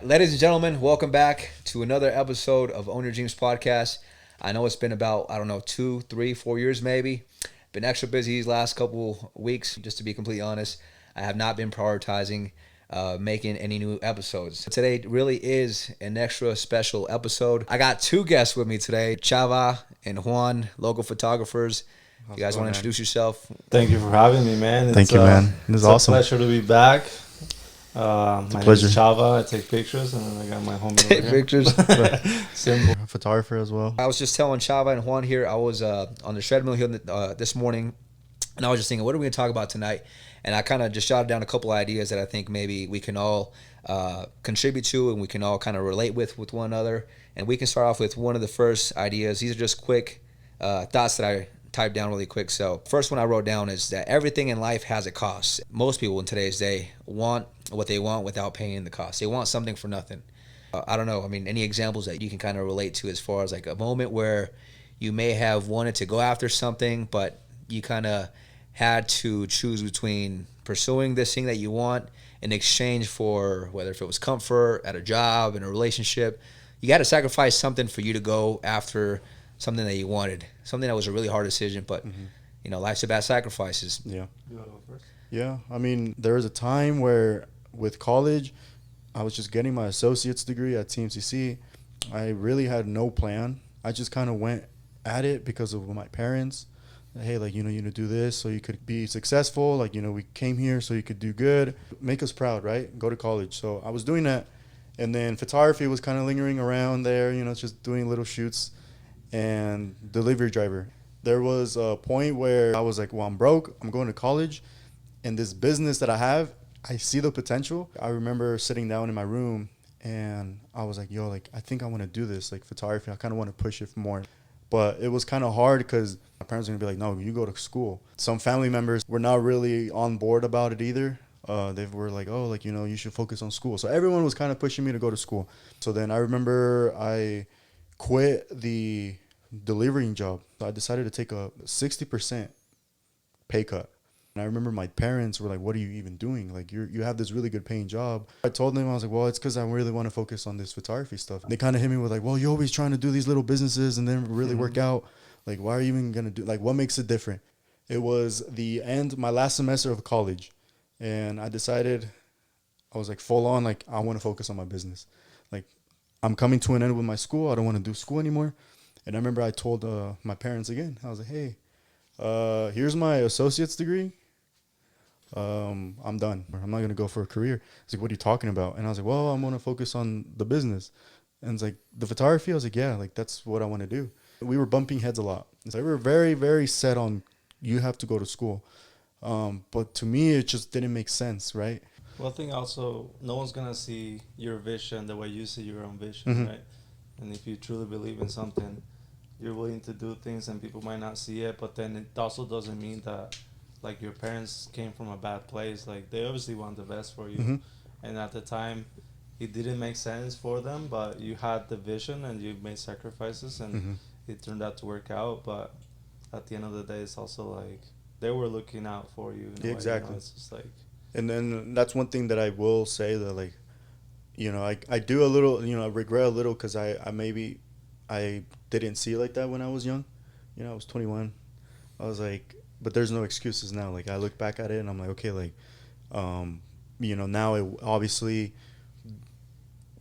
Ladies and gentlemen, welcome back to another episode of Own Your Dreams podcast. I know it's been about, I don't know, 2, 3, 4 years maybe. Been extra busy these last couple weeks, just to be completely honest. I have not been prioritizing making any new episodes. Today really is an extra special episode. I got two guests with me today, Chava and Juan, local photographers. You guys want to introduce yourself? Thank you for having me, man. Thank you, man. This is awesome. It's a pleasure to be back. My pleasure. name is Chava. I take pictures, and then I got my homie Take over here. pictures. Simple. A photographer as well. I was just telling Chava and Juan here, I was on the treadmill here this morning, and I was just thinking, what are we going to talk about tonight? And I kind of just jotted down a couple ideas that I think maybe we can all contribute to and we can all kind of relate with one another. And we can start off with one of the first ideas. These are just quick thoughts that I typed down really quick. So first one I wrote down is that everything in life has a cost. Most people in today's day want what they want without paying the cost. They want something for nothing. I don't know. I mean, any examples that you can kind of relate to as far as like a moment where you may have wanted to go after something, but you kind of had to choose between pursuing this thing that you want in exchange for whether if it was comfort at a job, in a relationship. You got to sacrifice something for you to go after something that you wanted, something that was a really hard decision, but you know, life's about sacrifices. Yeah. You want to go first? Yeah. I mean, there was a time where with college, I was just getting my associate's degree at TMCC. I really had no plan. I just kind of went at it because of my parents. Hey, like, you need to do this so you could be successful. Like, we came here so you could do good. Make us proud, right? Go to college. So I was doing that. And then photography was kind of lingering around there, just doing little shoots and delivery driver. There was a point where I was like, well, I'm broke. I'm going to college. And this business that I have, I see the potential. I remember sitting down in my room and I was like, yo, like, I think I want to do this, like photography. I kind of want to push it more. But it was kind of hard because my parents were going to be like, no, you go to school. Some family members were not really on board about it either. They were like, oh, like, you should focus on school. So everyone was kind of pushing me to go to school. So then I remember I quit the delivering job. So I decided to take a 60% pay cut. And I remember my parents were like, what are you even doing? Like, you have this really good paying job. I told them, I was like, well, it's because I really want to focus on this photography stuff. They kind of hit me with like, well, you're always trying to do these little businesses and then really work out. Like, why are you even going to do, like, what makes it different? It was my last semester of college. And I decided, I was like full on, like, I want to focus on my business. Like, I'm coming to an end with my school. I don't want to do school anymore. And I remember I told my parents again, I was like, hey, here's my associate's degree. I'm done. I'm not going to go for a career. It's like, what are you talking about? And I was like, well, I'm going to focus on the business. And it's like, the photography? I was like, yeah, like, that's what I want to do. We were bumping heads a lot. So we were very, very set on, you have to go to school. But to me, it just didn't make sense, right? Well, I think also no one's going to see your vision the way you see your own vision, right? And if you truly believe in something, you're willing to do things and people might not see it. But then it also doesn't mean that, like, your parents came from a bad place. Like, they obviously want the best for you. And at the time, it didn't make sense for them, but you had the vision and you made sacrifices and it turned out to work out. But at the end of the day, it's also like they were looking out for you. In a way, Exactly. It's just like... And then that's one thing that I will say that, like, I do a little, I regret a little because I didn't see it like that when I was young. I was 21. I was like, but there's no excuses now. Like, I look back at it and I'm like, okay, like, now obviously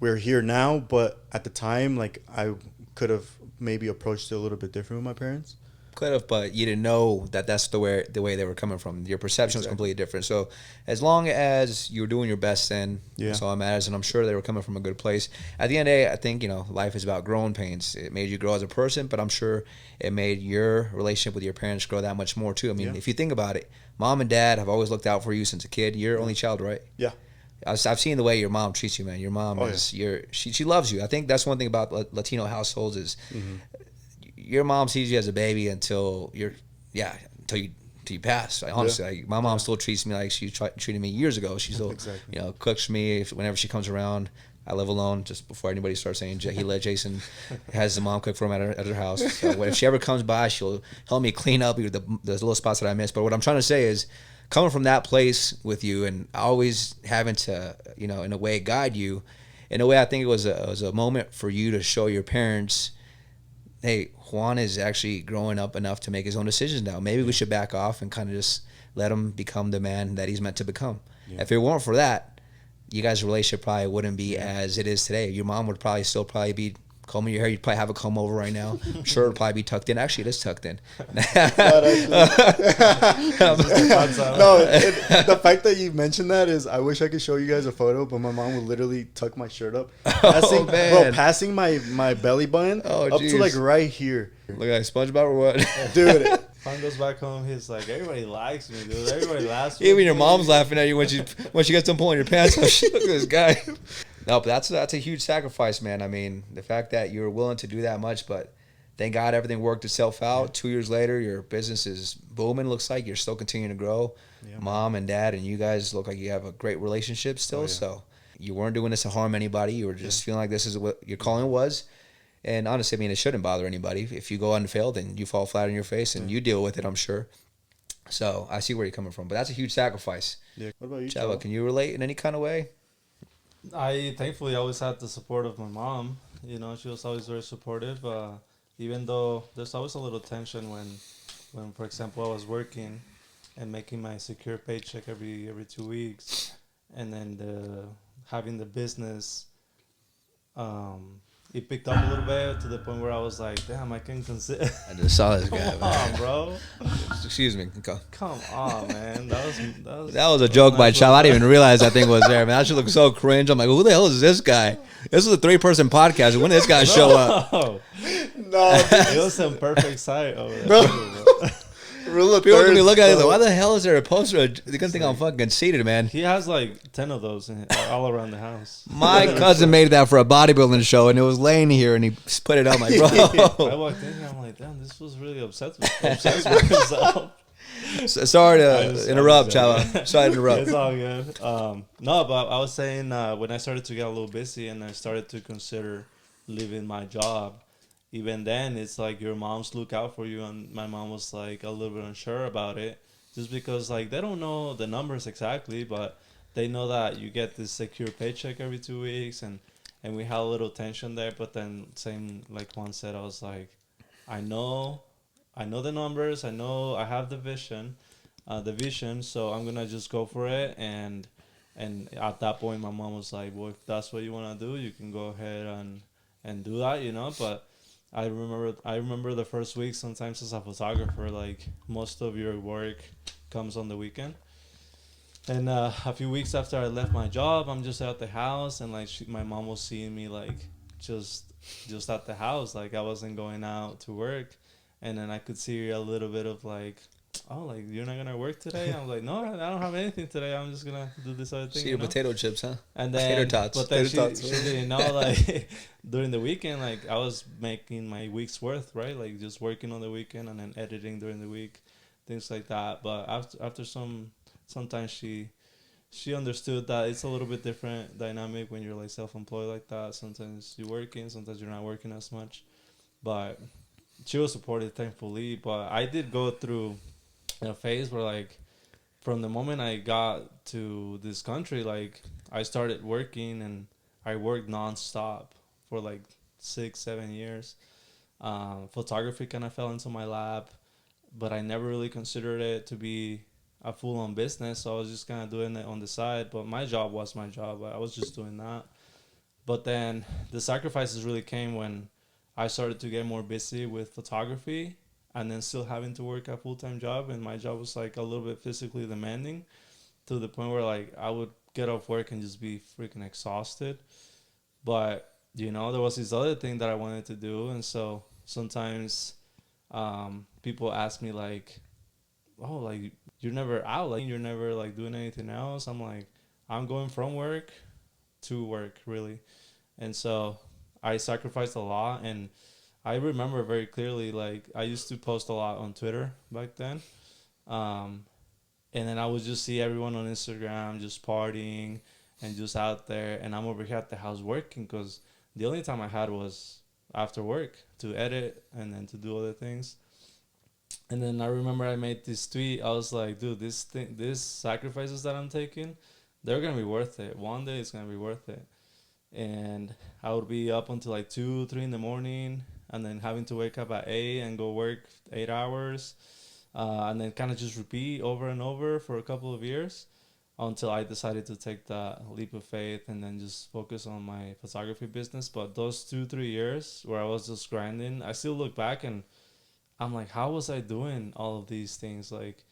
we're here now, but at the time, like, I could have maybe approached it a little bit different with my parents. Could have, but you didn't know that that's the way they were coming from. Your perception was completely different. So as long as you were doing your best, then that's all that matters. And I'm sure they were coming from a good place. At the end of the day, I think life is about growing pains. It made you grow as a person, but I'm sure it made your relationship with your parents grow that much more too. I mean, if you think about it, mom and dad have always looked out for you since a kid. You're only child, right? Yeah. I've seen the way your mom treats you, man. Your mom she loves you. I think that's one thing about Latino households is. Your mom sees you as a baby until you pass. Honestly, like, my mom still treats me like she treated me years ago. She still, cooks for me whenever she comes around. I live alone. Just before anybody starts saying he let Jason has the mom cook for him at her house. So if she ever comes by, she'll help me clean up the little spots that I miss. But what I'm trying to say is, coming from that place with you and always having to, in a way, guide you, in a way, I think it was a moment for you to show your parents, hey, Juan is actually growing up enough to make his own decisions now. Maybe we should back off and kind of just let him become the man that he's meant to become. Yeah. If it weren't for that, you guys' relationship probably wouldn't be as it is today. Your mom would still be combing your hair. You'd probably have a comb over right now. I'm sure it'd probably be tucked in. Actually, it is tucked in. No, the fact that you mentioned that is, I wish I could show you guys a photo, but my mom would literally tuck my shirt up, passing my belly button up to like right here. Look like SpongeBob or what? Dude. Juan goes back home. He's like, everybody likes me, dude. Everybody laughs. Even your mom's laughing at you when she gets done pulling your pants off. Look at this guy. No, but that's a huge sacrifice, man. I mean, the fact that you were willing to do that much, but thank God everything worked itself out. Yeah. 2 years later, your business is booming. Looks like you're still continuing to grow. Yeah, Mom and Dad and you guys look like you have a great relationship still. Oh, yeah. So you weren't doing this to harm anybody. You were just feeling like this is what your calling was. And honestly, I mean, it shouldn't bother anybody. If you go unfailed and you fall flat on your face and you deal with it, I'm sure. So I see where you're coming from. But that's a huge sacrifice. Yeah. What about you, Chava? Can you relate in any kind of way? I thankfully always had the support of my mom. You know, she was always very supportive. Even though there's always a little tension when, for example, I was working and making my secure paycheck every 2 weeks, and then having the business, it picked up a little bit to the point where I was like, damn, I can consider. I just saw this guy. Come on, bro. Excuse me. Come on, man. That was a joke by Chava. I didn't even realize that thing was there, man. That should look so cringe. I'm like, who the hell is this guy? This was a 3-person podcast. When did this guy show up? No, it was some perfect sight over there. Bro. People gonna be looking at it like, why the hell is there a poster? They're gonna think I'm fucking conceited, man. He has like 10 of those all around the house. My cousin made that for a bodybuilding show, and it was laying here, and he put it out. I'm like, bro. I walked in here, I'm like, damn, this was really obsessed with himself. Sorry to interrupt, Chava. Sorry to interrupt. It's all good. No, but I was saying when I started to get a little busy and I started to consider leaving my job, even then, it's like your moms look out for you, and my mom was like a little bit unsure about it, just because like they don't know the numbers exactly, but they know that you get this secure paycheck every 2 weeks, and we had a little tension there. But then, same like Juan said, I was like, I know the numbers, I have the vision, so I'm gonna just go for it. And at that point, my mom was like, well, if that's what you want to do, you can go ahead and do that, you know. But I remember the first week, sometimes as a photographer, like most of your work comes on the weekend. And a few weeks after I left my job, I'm just at the house, and like my mom was seeing me like just at the house, like I wasn't going out to work. And then I could see a little bit of like, oh, like you're not gonna work today? I'm like, no, I don't have anything today. I'm just gonna do this other thing. See your potato chips, huh? And then tater tots. But then she didn't know, like during the weekend, like I was making my week's worth, right? Like just working on the weekend and then editing during the week, things like that. But after sometimes she understood that it's a little bit different dynamic when you're like self-employed like that. Sometimes you're working, sometimes you're not working as much. But she was supportive, thankfully. But I did go through a phase where like from the moment I got to this country, like I started working, and I worked nonstop for like 6-7 years. Photography kind of fell into my lap, but I never really considered it to be a full-on business, so I was just kind of doing it on the side. But my job was my job. I was just doing that. But then the sacrifices really came when I started to get more busy with photography, and then still having to work a full-time job. And my job was like a little bit physically demanding, to the point where like I would get off work and just be freaking exhausted. But, you know, there was this other thing that I wanted to do. And so sometimes people ask me like, oh, like you're never out, like you're never like doing anything else. I'm like, I'm going from work to work, really. And so I sacrificed a lot. And I remember very clearly, like I used to post a lot on Twitter back then. And then I would just see everyone on Instagram just partying and just out there. And I'm over here at the house working, because the only time I had was after work to edit and then to do other things. And then I remember I made this tweet. I was like, dude, these sacrifices that I'm taking, they're going to be worth it. One day it's going to be worth it. and I would be up until like 2, 3 in the morning, and then having to wake up at 8 and go work 8 hours, and then kind of just repeat over and over for a couple of years until I decided to take that leap of faith and then just focus on my photography business. But those 2, 3 years where I was just grinding, I still look back and I'm like, how was I doing all of these things? Like,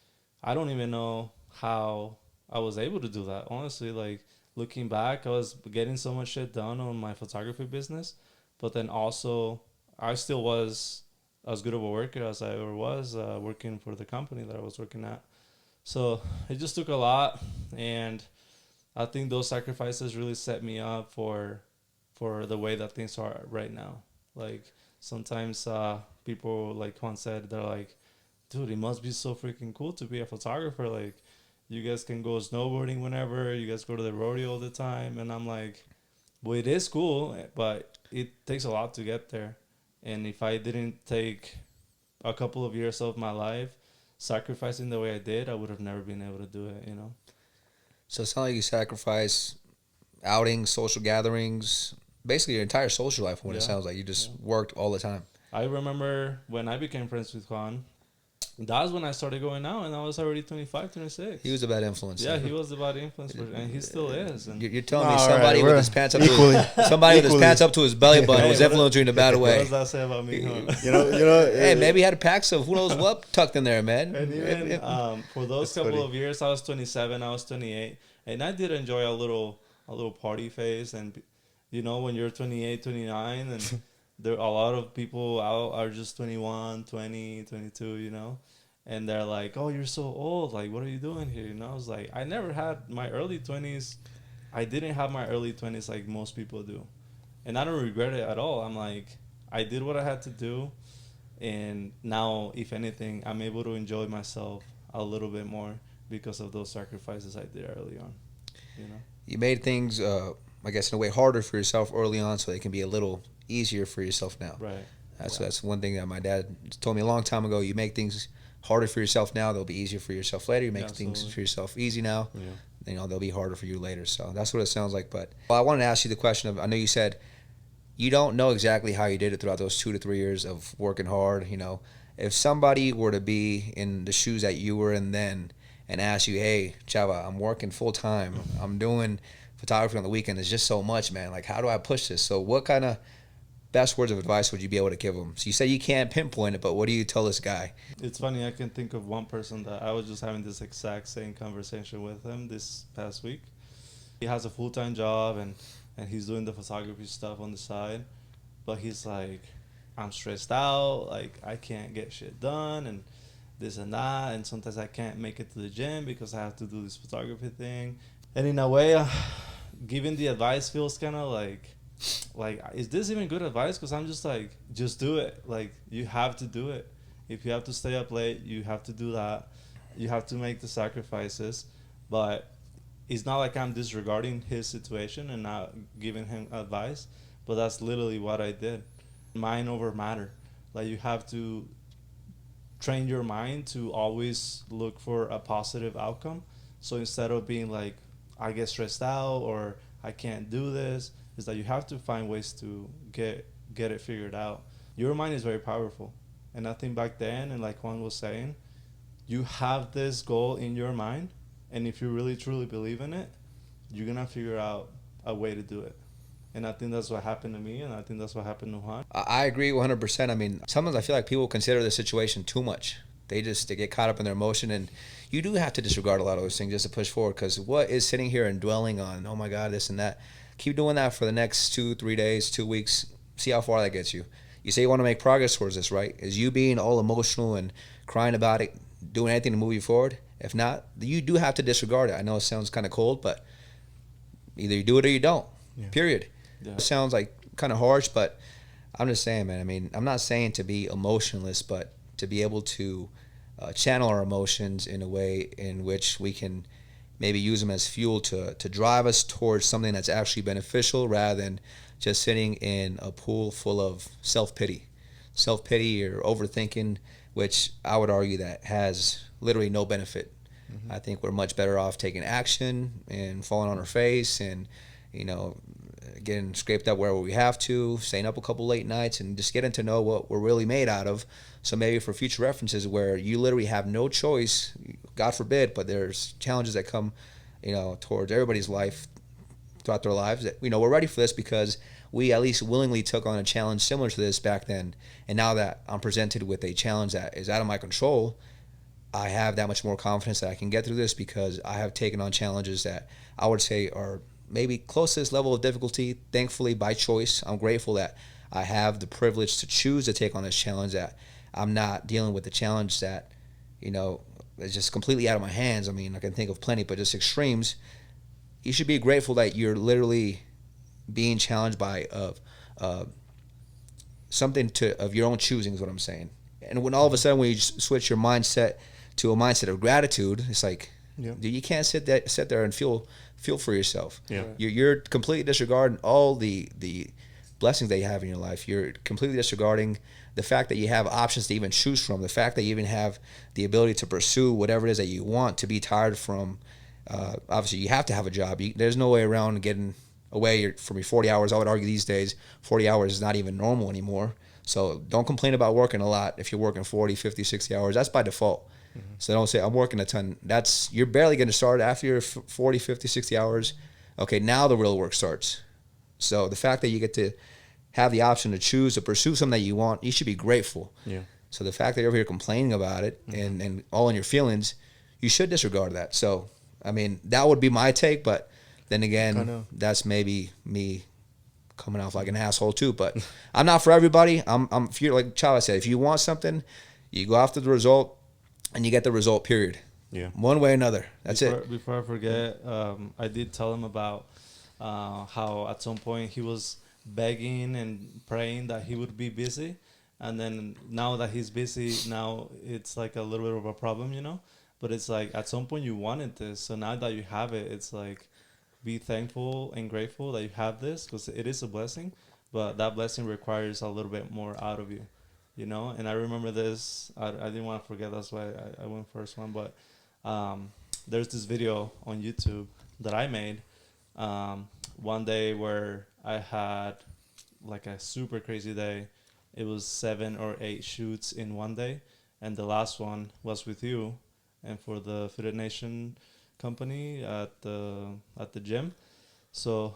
I don't even know how I was able to do that. Honestly, like looking back, I was getting so much shit done on my photography business, but then also I still was as good of a worker as I ever was working for the company that I was working at. So it just took a lot, and I think those sacrifices really set me up for the way that things are right now. Like sometimes people, like Juan said, they're like, dude, it must be so freaking cool to be a photographer. Like you guys can go snowboarding whenever, you guys go to the rodeo all the time. And I'm like, well, it is cool, but it takes a lot to get there. And if I didn't take a couple of years of my life sacrificing the way I did, I would have never been able to do it, you know? So it's not like you sacrifice outings, social gatherings, basically your entire social life. When it sounds like you just worked all the time. I remember when I became friends with Juan, that was when I started going out, and I was already 25, 26. He was a bad influence. Yeah, he was the bad influence, and he still is. And You're telling me somebody with his pants up to his belly button was influencing you in a bad way. What does that say about me, huh? Hey, maybe he had packs of who knows what tucked in there, man. And even for those couple of years, I was 27, I was 28, and I did enjoy a little party phase. And you know, when you're 28, 29, and there a lot of people out are just 21, 20, 22, you know, and they're like, oh, you're so old, like what are you doing here, you know? I was like, I never had my early 20s. I didn't have my early 20s like most people do, and I don't regret it at all. I'm like, I did what I had to do, and now if anything, I'm able to enjoy myself a little bit more because of those sacrifices I did early on, you know. You made things I guess in a way harder for yourself early on so they can be a little easier for yourself now. Right. That's one thing that my dad told me a long time ago. You make things harder for yourself now, they'll be easier for yourself later. You make things for yourself easy now, you know, they'll be harder for you later. So that's what it sounds like. But I wanted to ask you the question of, I know you said you don't know exactly how you did it throughout those 2 to 3 years of working hard. You know, if somebody were to be in the shoes that you were in then and ask you, hey, Chava, I'm working full time, I'm doing photography on the weekend, it's just so much, man, like how do I push this? So what kind of best words of advice would you be able to give them? So you say you can't pinpoint it, but what do you tell this guy? It's funny, I can think of one person that I was just having this exact same conversation with him this past week. He has a full-time job and he's doing the photography stuff on the side, but he's like, I'm stressed out, like I can't get shit done and this and that, and sometimes I can't make it to the gym because I have to do this photography thing. And in a way, giving the advice feels kind of like, is this even good advice? Because I'm just like, just do it. Like, you have to do it. If you have to stay up late, you have to do that. You have to make the sacrifices. But it's not like I'm disregarding his situation and not giving him advice. But that's literally what I did. Mind over matter. Like, you have to train your mind to always look for a positive outcome. So instead of being like, I get stressed out or I can't do this, is that you have to find ways to get it figured out. Your mind is very powerful. And I think back then, and like Juan was saying, you have this goal in your mind, and if you really truly believe in it, you're gonna figure out a way to do it. And I think that's what happened to me, and I think that's what happened to Juan. I agree 100%. I mean, sometimes I feel like people consider the situation too much. They get caught up in their emotion, and you do have to disregard a lot of those things just to push forward, because what is sitting here and dwelling on, oh my God, this and that, keep doing that for the next 2, 3 days, 2 weeks, see how far that gets you. You say you want to make progress towards this, right? Is you being all emotional and crying about it, doing anything to move you forward? If not, you do have to disregard it. I know it sounds kind of cold, but either you do it or you don't, period. Yeah. It sounds like kind of harsh, but I'm just saying, man, I mean, I'm not saying to be emotionless, but to be able to channel our emotions in a way in which we can maybe use them as fuel to drive us towards something that's actually beneficial, rather than just sitting in a pool full of self-pity or overthinking, which I would argue that has literally no benefit. Mm-hmm. I think we're much better off taking action and falling on our face and, you know, getting scraped up wherever we have to, staying up a couple late nights, and just getting to know what we're really made out of. So maybe for future references where you literally have no choice, God forbid, but there's challenges that come, towards everybody's life throughout their lives, that, we're ready for this because we at least willingly took on a challenge similar to this back then. And now that I'm presented with a challenge that is out of my control, I have that much more confidence that I can get through this because I have taken on challenges that I would say are maybe close to this level of difficulty, thankfully by choice. I'm grateful that I have the privilege to choose to take on this challenge, that I'm not dealing with the challenge that, is just completely out of my hands. I mean, I can think of plenty, but just extremes. You should be grateful that you're literally being challenged by something of your own choosing is what I'm saying. And when all of a sudden when you switch your mindset to a mindset of gratitude, it's like, dude, you can't sit there and feel for yourself. Yeah. You're completely disregarding all the blessings that you have in your life. You're completely disregarding the fact that you have options to even choose from, the fact that you even have the ability to pursue whatever it is that you want, to be tired from. Obviously, you have to have a job. There's no way around getting away from your 40 hours. I would argue these days 40 hours is not even normal anymore. So don't complain about working a lot if you're working 40, 50, 60 hours. That's by default. So don't say, I'm working a ton. You're barely going to start after your 40, 50, 60 hours. Okay, now the real work starts. So the fact that you get to have the option to choose to pursue something that you want, you should be grateful. Yeah. So the fact that you're over here complaining about it and all in your feelings, you should disregard that. So, I mean, that would be my take, but then again, that's maybe me coming off like an asshole too. But I'm not for everybody. If you're, like Chava said, if you want something, you go after the result and you get the result, period. Yeah. One way or another. That's it. Before I forget, I did tell him about how at some point he was begging and praying that he would be busy, and then now that he's busy, now it's like a little bit of a problem, but it's like at some point you wanted this, so now that you have it, it's like be thankful and grateful that you have this, because it is a blessing, but that blessing requires a little bit more out of you, and I remember this, I didn't want to forget, that's why I went first one, but there's this video on YouTube that I made one day where I had like a super crazy day. It was 7 or 8 shoots in one day, and the last one was with you and for the Fitted Nation company at the gym. So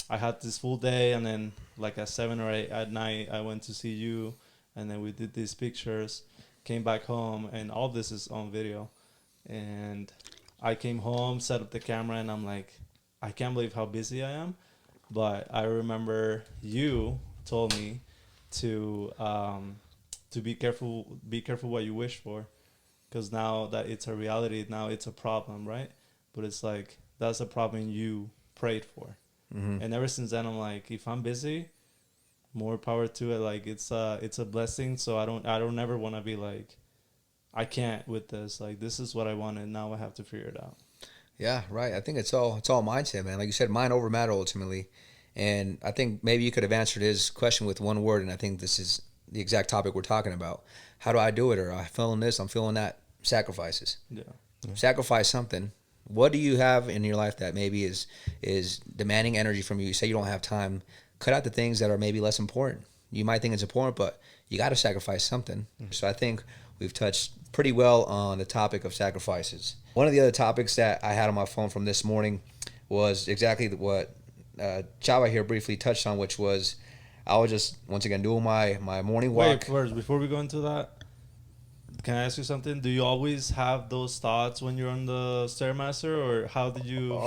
I had this full day, and then like at 7 or 8 at night I went to see you, and then we did these pictures, came back home, and all this is on video. And I came home, set up the camera, and I'm like, I can't believe how busy I am. But I remember you told me to be careful what you wish for, because now that it's a reality, now it's a problem, right? But it's like that's a problem you prayed for, and ever since then I'm like, if I'm busy, more power to it. Like it's a blessing. So I don't ever want to be like, I can't with this. Like this is what I wanted. Now I have to figure it out. Yeah, right. I think it's all mindset, man. Like you said, mind over matter ultimately. And I think maybe you could have answered his question with one word, and I think this is the exact topic we're talking about. How do I do it? Or I'm feeling this, I'm feeling that. Sacrifices. Yeah. Sacrifice something. What do you have in your life that maybe is demanding energy from you? You say you don't have time. Cut out the things that are maybe less important. You might think it's important, but you got to sacrifice something. So I think we've touched pretty well on the topic of sacrifices. One of the other topics that I had on my phone from this morning was exactly what Chava here briefly touched on, which was I was just, once again, doing my morning walk. Wait, first, before we go into that, can I ask you something? Do you always have those thoughts when you're on the Stairmaster, or how did you...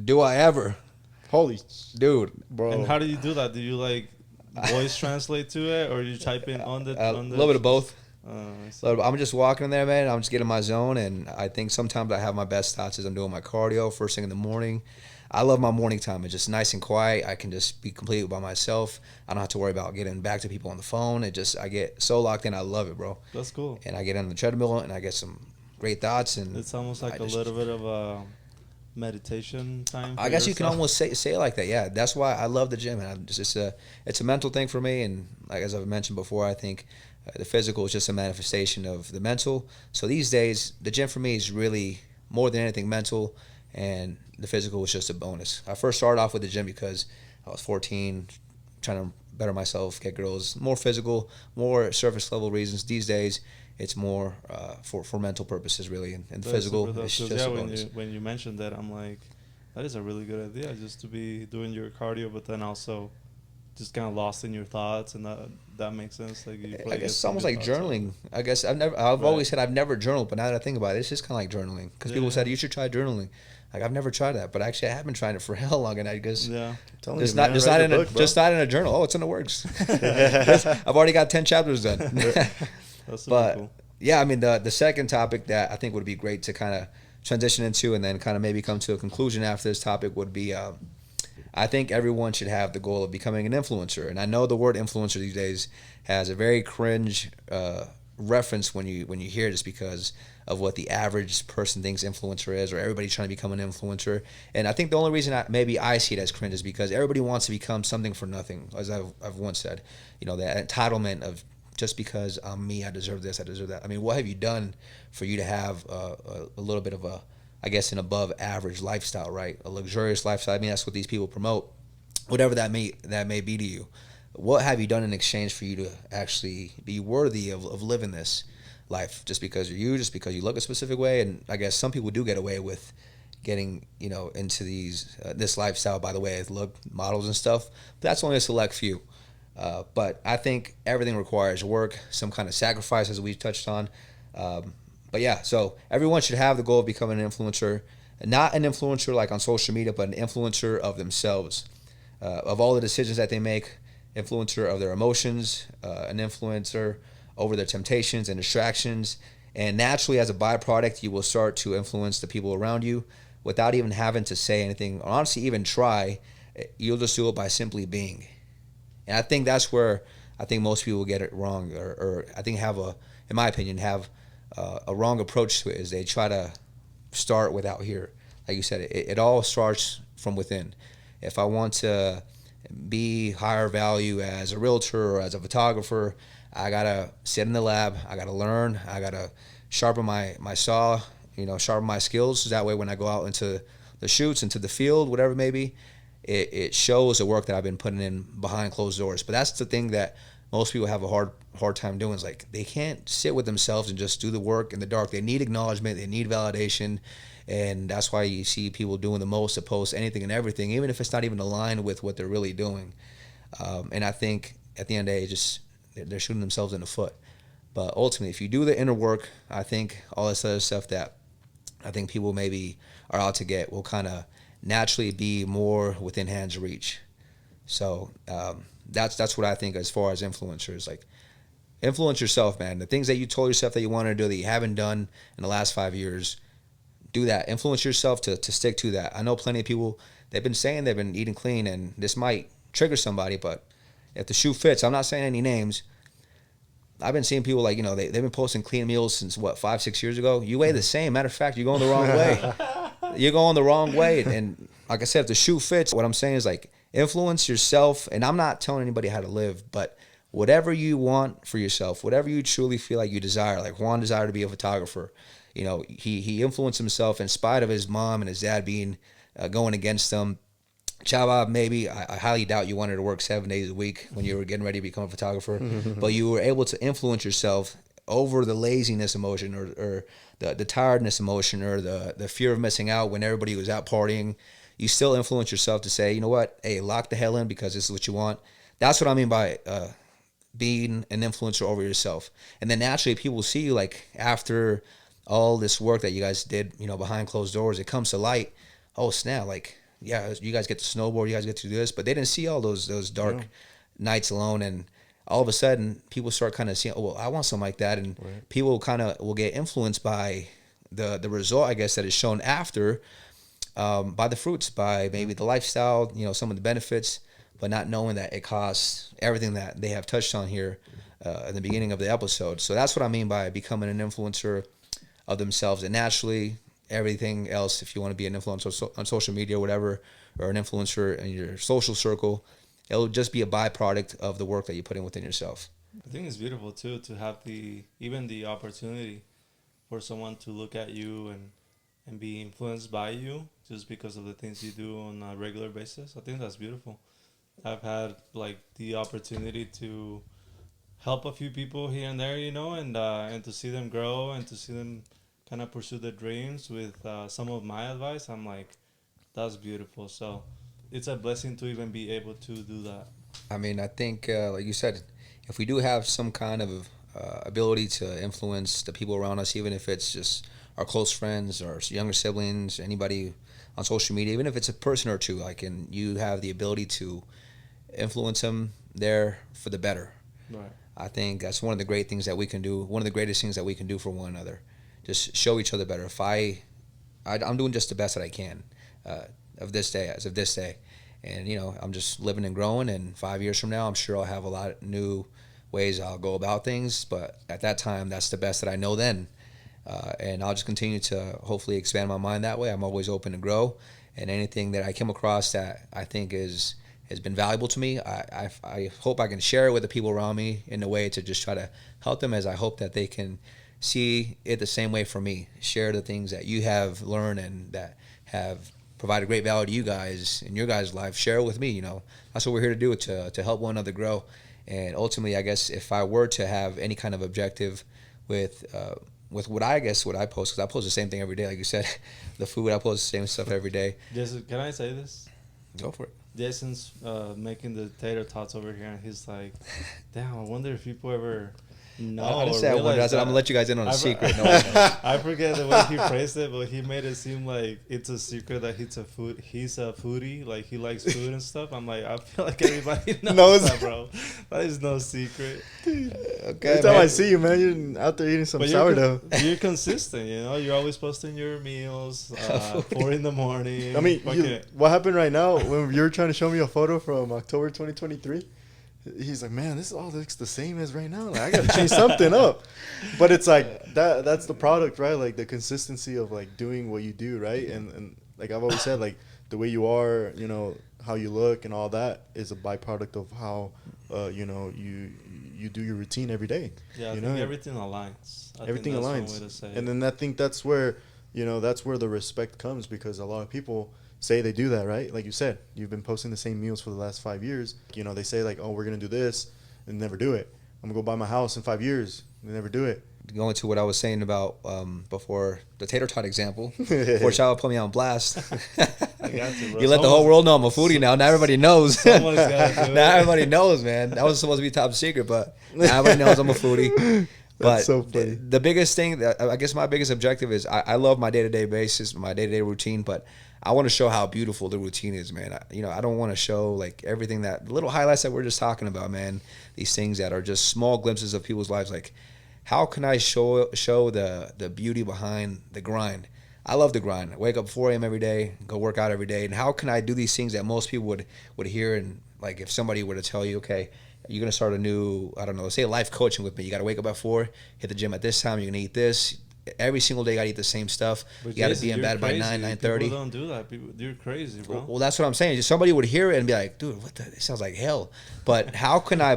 Do I ever? Holy... Dude. Bro. And how do you do that? Do you, like, voice translate to it, or you type in on the... A little bit of both. So I'm just walking in there, man. I'm just getting my zone, and I think sometimes I have my best thoughts as I'm doing my cardio first thing in the morning. I love my morning time. It's just nice and quiet. I can just be completely by myself. I don't have to worry about getting back to people on the phone. I get so locked in. I love it, bro. that's cool. And I get on the treadmill, and I get some great thoughts. And It's almost like a little bit of a meditation time. I guess you can almost say it like that. Yeah, that's why I love the gym, and it's a mental thing for me. And like as I've mentioned before, I think the physical is just a manifestation of the mental. So these days, the gym for me is really more than anything mental. and the physical was just a bonus. I first started off with the gym because I was 14, trying to better myself, get girls, more physical, more surface level reasons. These days, it's more for mental purposes, really, and That's physical super dope, is 'cause, just yeah, a when bonus. you mentioned that, I'm like, that is a really good idea, just to be doing your cardio, but then also just kind of lost in your thoughts, and that makes sense. Like you I probably guess get it's some almost good like thoughts out of journaling. it. I guess I've Right. always said I've never journaled, but now that I think about it, it's just kind of like journaling. Because Yeah, people yeah. said you should try journaling. Like I've never tried that, but actually I have been trying it for hell long, and I guess Yeah. I'm telling just you, man, just write not the in a book, bro. just not in a journal. Oh, it's in the works. I've already got 10 chapters done. That's super But cool. yeah, I mean the second topic that I think would be great to kind of transition into, and then kind of maybe come to a conclusion after this topic would be. I think everyone should have the goal of becoming an influencer, and I know the word influencer these days has a very cringe reference when you hear it, just because of what the average person thinks influencer is, or everybody trying to become an influencer. And I think the only reason maybe I see it as cringe is because everybody wants to become something for nothing, as I've once said. You know, that entitlement of just because I'm me, I deserve this, I deserve that. I mean, what have you done for you to have a little bit of a, I guess, an above average lifestyle, right? A luxurious lifestyle. I mean, that's what these people promote, whatever that may be to you. What have you done in exchange for you to actually be worthy of living this life? Just because you're you, just because you look a specific way, and I guess some people do get away with getting into these this lifestyle by the way they look, models and stuff. But that's only a select few. But I think everything requires work, some kind of sacrifice, as we touched on. But yeah, so everyone should have the goal of becoming an influencer, not an influencer like on social media, but an influencer of themselves, of all the decisions that they make, influencer of their emotions, an influencer over their temptations and distractions. And naturally, as a byproduct, you will start to influence the people around you without even having to say anything, or honestly, even try. You'll just do it by simply being. And I think that's where I think most people get it wrong, or I think in my opinion, have a wrong approach to it. Is they try to start without here. Like you said, it all starts from within. If I want to be higher value as a realtor or as a photographer, I gotta sit in the lab. I gotta learn. I gotta sharpen my saw. Sharpen my skills. So that way, when I go out into the shoots, into the field, whatever it may be, it shows the work that I've been putting in behind closed doors. But that's the thing that most people have a hard time doing, is like they can't sit with themselves and just do the work in the dark. They need acknowledgement, they need validation, and that's why you see people doing the most to post anything and everything, even if it's not even aligned with what they're really doing. And I think at the end of the day, just they're shooting themselves in the foot. But ultimately, if you do the inner work, I think all this other stuff that I think people maybe are out to get will kind of naturally be more within hand's reach. So that's what I think as far as influencers. Like, influence yourself, man. The things that you told yourself that you wanted to do that you haven't done in the last 5 years, do that. Influence yourself to stick to that. I know plenty of people, they've been saying they've been eating clean, and this might trigger somebody, but if the shoe fits, I'm not saying any names. I've been seeing people like, they've been posting clean meals since, 5-6 years ago. You weigh the same. Matter of fact, you're going the wrong way. You're going the wrong way. And like I said, if the shoe fits, what I'm saying is, like, influence yourself. And I'm not telling anybody how to live, but whatever you want for yourself, whatever you truly feel like you desire. Like Juan desired to be a photographer. He influenced himself in spite of his mom and his dad being going against him. Chava, maybe I highly doubt you wanted to work 7 days a week when you were getting ready to become a photographer, but you were able to influence yourself over the laziness emotion, or the tiredness emotion, or the fear of missing out when everybody was out partying. You still influence yourself to say, you know what, hey, lock the hell in because this is what you want. That's what I mean by being an influencer over yourself. And then naturally people see you, like, after all this work that you guys did, behind closed doors, it comes to light. Oh snap, like, yeah, you guys get to snowboard, you guys get to do this, but they didn't see all those dark nights alone. And all of a sudden people start kind of seeing, oh, well, I want something like that. And people kind of will get influenced by the result, I guess, that is shown after, by the fruits, by maybe the lifestyle, some of the benefits, but not knowing that it costs everything that they have touched on here in the beginning of the episode. So that's what I mean by becoming an influencer of themselves. And naturally, everything else, if you want to be an influencer on social media or whatever, or an influencer in your social circle, it'll just be a byproduct of the work that you put in within yourself. I think it's beautiful too to have the opportunity for someone to look at you and and be influenced by you just because of the things you do on a regular basis. I think that's beautiful. I've had like the opportunity to help a few people here and there, and to see them grow and to see them kind of pursue their dreams with some of my advice. I'm like, that's beautiful. So it's a blessing to even be able to do that. I mean, I think, like you said, if we do have some kind of ability to influence the people around us, even if it's just our close friends or younger siblings, anybody on social media, even if it's a person or two, like, and you have the ability to influence them there for the better. Right. I think that's one of the great things that we can do. One of the greatest things that we can do for one another, just show each other better. If I'm doing just the best that I can of this day, as of this day, and I'm just living and growing. And 5 years from now, I'm sure I'll have a lot of new ways I'll go about things. But at that time, that's the best that I know then, and I'll just continue to hopefully expand my mind that way. I'm always open to grow, and anything that I come across that I think has been valuable to me, I hope I can share it with the people around me in a way to just try to help them, as I hope that they can see it the same way for me. Share the things that you have learned and that have provided great value to you guys in your guys' life. Share it with me. That's what we're here to do, to help one another grow. And ultimately, I guess if I were to have any kind of objective with what I post, because I post the same thing every day, like you said, the food, I post the same stuff every day. Jason, can I say this? Go for it. Jason's making the tater tots over here, and he's like, "Damn, I wonder if people ever know." I didn't say I wonder. I said I'm gonna let you guys in on a secret. No, I forget the way he phrased it, but he made it seem like it's a secret that he's a foodie, like he likes food and stuff. I'm like, I feel like everybody knows that, bro. That is no secret. Okay, every time I see you, man, you're out there eating some sourdough. You're consistent, You're always posting your meals, 4 in the morning. I mean, what happened right now when you were trying to show me a photo from October 2023? He's like, man, this all looks the same as right now. Like, I gotta change something up. But it's like that's the product, right? Like the consistency of like doing what you do, right? And like I've always said, like the way you are, how you look and all that is a byproduct of how you do your routine every day. Yeah, I think everything aligns. Everything aligns. And then I think that's where the respect comes, because a lot of people say they do that, right? Like you said, you've been posting the same meals for the last 5 years. They say like, oh, we're going to do this, and never do it. I'm going to go buy my house in 5 years, and never do it. Going to what I was saying about before the tater tot example, before Chava put me on blast. I got you, bro. You let the whole world know I'm a foodie now. Now everybody knows. Someone's gotta do it. Now everybody knows, man. That was supposed to be top secret, but now everybody knows I'm a foodie. But so funny. The biggest thing, I guess my biggest objective is I love my day-to-day basis, my day-to-day routine, but I want to show how beautiful the routine is, man. I don't want to show like everything that little highlights that we're just talking about, man. These things that are just small glimpses of people's lives. Like, how can I show the beauty behind the grind? I love the grind. I wake up 4 a.m. every day, go work out every day. And how can I do these things that most people would hear? And like, if somebody were to tell you, okay, you're going to start a new, I don't know, say life coaching with me. You got to wake up at 4, hit the gym at this time. You're going to eat this. Every single day you got to eat the same stuff. But you got to be in bed by 9:30. People don't do that. You're crazy, bro. Well, that's what I'm saying. Just somebody would hear it and be like, dude, it sounds like hell. But how can I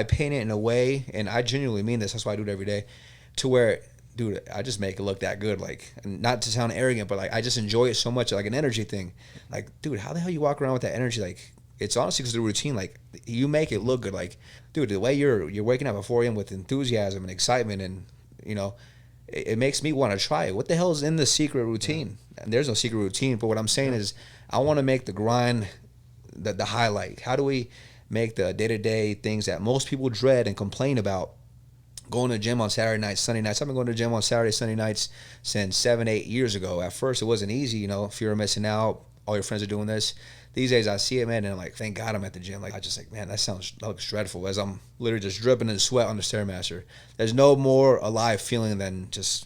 paint it in a way, and I genuinely mean this, that's why I do it every day, to where, dude, I just make it look that good. Like, and not to sound arrogant, but like I just enjoy it so much, like an energy thing. Like, dude, how the hell you walk around with that energy? Like, it's honestly because of the routine. Like, you make it look good. Like, dude, the way you're waking up at 4 a.m. with enthusiasm and excitement, and it makes me want to try it. What the hell is in the secret routine? And there's no secret routine, but what I'm saying is I want to make the grind the highlight. How do we make the day-to-day things that most people dread and complain about? Going to the gym on Saturday nights, Sunday nights. I've been going to the gym on Saturday, Sunday nights since 7-8 years ago. At first, it wasn't easy, fear of missing out. All your friends are doing this. These days, I see it, man, and I'm like, thank God I'm at the gym. Like, I just like, man, that looks dreadful, as I'm literally just dripping in sweat on the Stairmaster. There's no more alive feeling than just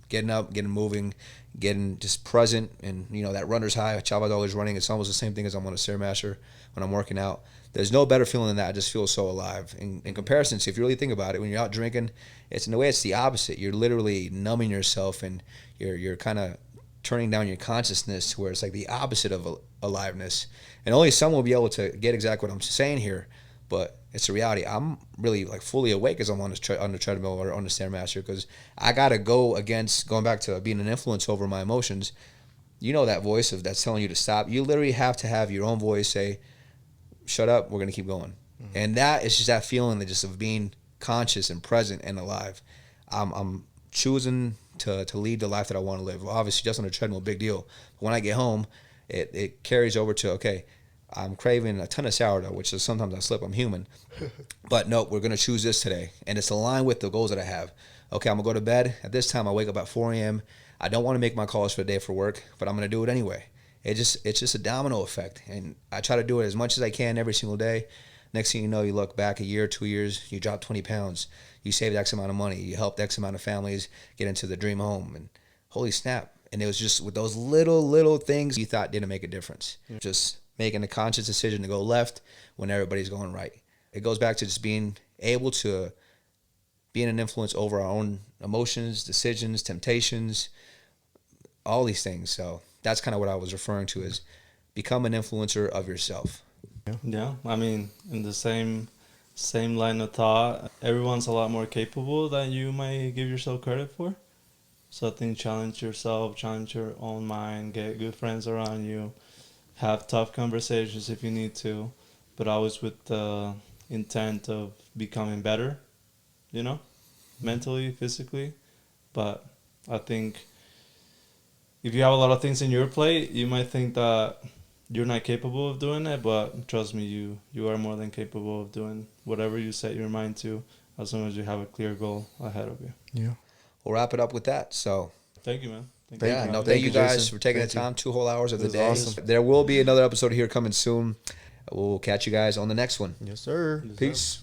getting up, getting moving, getting just present, and, that runner's high. Chava's always running. It's almost the same thing as I'm on a Stairmaster when I'm working out. There's no better feeling than that. I just feel so alive. In comparison, so if you really think about it, when you're out drinking, in a way, it's the opposite. You're literally numbing yourself, and you're kind of turning down your consciousness to where it's like the opposite of aliveness. And only someone will be able to get exactly what I'm saying here. but it's a reality. I'm really like fully awake as I'm on the treadmill or on the stairmaster, because I gotta go against, going back to being an influence over my emotions. You know that voice that's telling you to stop. You literally have to have your own voice say, "Shut up, we're gonna keep going." And that is just that feeling that just of being conscious and present and alive. I'm choosing to lead the life that I want to live. Well, obviously, just on the treadmill, big deal. But when I get home, it carries over to, okay, I'm craving a ton of sourdough, which is sometimes I slip. I'm human. But no, we're going to choose this today. And it's aligned with the goals that I have. Okay, I'm going to go to bed. At this time, I wake up at 4 a.m. I don't want to make my calls for the day for work, but I'm going to do it anyway. It's just a domino effect. And I try to do it as much as I can every single day. Next thing you know, you look back a year, 2 years, you drop 20 pounds. You saved X amount of money. You helped X amount of families get into the dream home. And holy snap. And it was just with those little things you thought didn't make a difference. Yeah. Just making a conscious decision to go left when everybody's going right. It goes back to just being able to be an influence over our own emotions, decisions, temptations, all these things. So that's kind of what I was referring to as become an influencer of yourself. Yeah, I mean, in the same line of thought, everyone's a lot more capable than you might give yourself credit for. So I think challenge yourself, challenge your own mind, get good friends around you, have tough conversations if you need to, but always with the intent of becoming better, you know, mentally, physically. But I think if you have a lot of things in your plate, you might think that you're not capable of doing it, but trust me, you are more than capable of doing whatever you set your mind to, as long as you have a clear goal ahead of you. Yeah. We'll wrap it up with that. So thank you, man. Thank you guys Jason. for taking Thank the time, 2 whole hours of the was day. awesome. There will be another episode here coming soon. We'll catch you guys on the next one. Yes, sir. Peace.